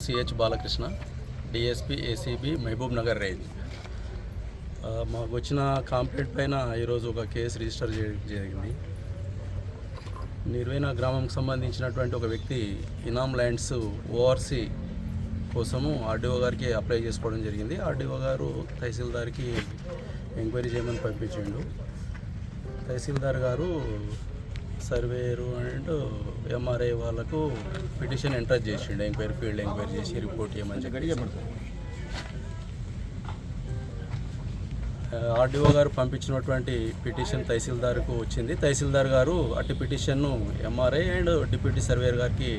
CH Balakrishna, DSP ACB Mahabubnagar range. మాకు వచ్చిన complaint పైన ఈరోజు ఒక కేసు రిజిస్టర్ జరిగింది. నిర్వేణ గ్రామంకి సంబంధించినటువంటి ఒక వ్యక్తి ఇనామ్ ల్యాండ్స్ ఓఆర్సీ కోసము ఆర్డీఓ గారికి అప్లై చేసుకోవడం జరిగింది. ఆర్డీఓ గారు తహసీల్దార్కి ఎంక్వైరీ చేయమని పంపించిండు. తహసీల్దార్ గారు సర్వేయరు అండ్ ఎంఆర్ఐ వాళ్ళకు పిటిషన్ ఎంటర్ చేసిండు. ఫీల్డ్ ఎంక్వైరీ చేసి రిపోర్ట్ చేయమని చెప్పి ఆర్డీఓ గారు పంపించినటువంటి పిటిషన్ తహసీల్దార్కు వచ్చింది. తహసీల్దార్ గారు అట్టి పిటిషన్ను ఎంఆర్ఐ అండ్ డిప్యూటీ సర్వేయర్ గారికి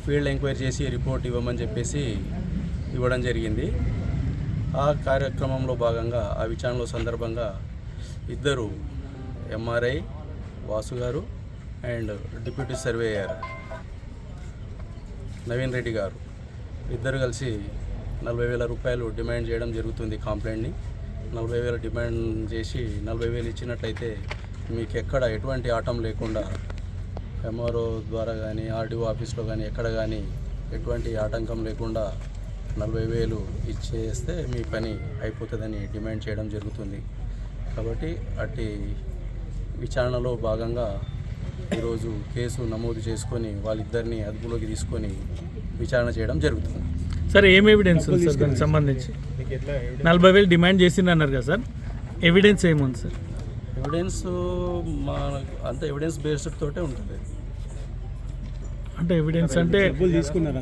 ఫీల్డ్ ఎంక్వైరీ చేసి రిపోర్ట్ ఇవ్వమని చెప్పేసి ఇవ్వడం జరిగింది. ఆ కార్యక్రమంలో భాగంగా ఆ విచారణలో సందర్భంగా ఇద్దరు ఎంఆర్ఐ వాసు గారు and deputy surveyor Naveen Reddy గారు ఇద్దరు కలిసి 40,000 రూపాయలు డిమాండ్ చేయడం జరుగుతుంది. కంప్లైంట్ని 40,000 డిమాండ్ చేసి 40,000 ఇచ్చినట్లయితే మీకు ఎక్కడ ఎటువంటి ఆటం లేకుండా ఎంఆర్ఓ ద్వారా కానీ ఆర్డీఓ ఆఫీస్లో కానీ ఎక్కడ కానీ ఎటువంటి ఆటంకం లేకుండా 40,000 ఇచ్చేస్తే మీ పని అయిపోతుందని డిమాండ్ చేయడం జరుగుతుంది. కాబట్టి అట్టి విచారణలో భాగంగా ఈరోజు కేసు నమోదు చేసుకొని వాళ్ళిద్దరిని అదుపులోకి తీసుకొని విచారణ చేయడం జరుగుతుంది. సార్ ఏం ఎవిడెన్స్ ఉంది సార్ దానికి సంబంధించి? 40,000 డిమాండ్ చేసింది అన్నారు కదా సార్, ఎవిడెన్స్ ఏముంది సార్? ఎవిడెన్స్ మా అంత ఎవిడెన్స్ బేస్డ్ తోటే ఉంటుంది. అంటే ఎవిడెన్స్ అంటే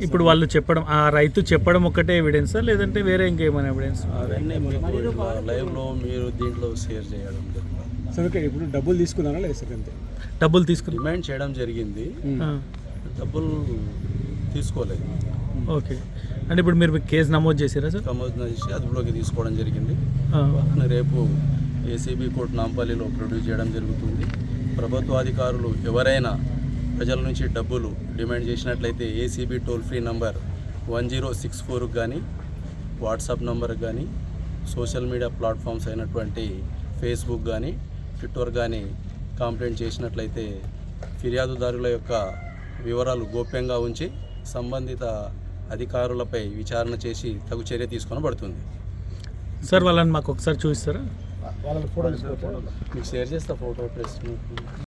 ఇప్పుడు వాళ్ళు చెప్పడం, ఆ రైతు చెప్పడం ఒక్కటే ఎవిడెన్సా లేదంటే వేరే ఇంకేమైనా ఎవిడెన్స్? అవన్నీ మీకు లైవ్లో మీరు దీంట్లో షేర్ చేయడం జరుగుతుంది. సార్ ఓకే, ఇప్పుడు డబ్బులు తీసుకున్నారా లేదు సార్? అంతే డబ్బులు తీసుకుని డిమాండ్ చేయడం జరిగింది, డబ్బులు తీసుకోలేదు. ఓకే, అంటే ఇప్పుడు మీరు కేసు నమోదు చేసారా సార్? నమోదు చేసి అదుపులోకి తీసుకోవడం జరిగింది. రేపు ఏసీబీ కోర్టు నాంపల్లిలో ప్రొడ్యూస్ చేయడం జరుగుతుంది. ప్రభుత్వాధికారులు ఎవరైనా ప్రజల నుంచి డబ్బులు డిమాండ్ చేసినట్లయితే ఏసీబీ టోల్ ఫ్రీ నంబర్ 1064 కానీ వాట్సాప్ నంబర్కి కానీ సోషల్ మీడియా ప్లాట్ఫామ్స్ అయినటువంటి ఫేస్బుక్ కానీ ట్విట్టర్ కానీ కంప్లైంట్ చేసినట్లయితే ఫిర్యాదుదారుల యొక్క వివరాలు గోప్యంగా ఉంచి సంబంధిత అధికారులపై విచారణ చేసి తగు చర్య తీసుకొనబడుతుంది. సార్ వాళ్ళని మాకు ఒకసారి చూపిస్తారా? మీకు షేర్ చేస్తా ఫోటో ప్రెస్.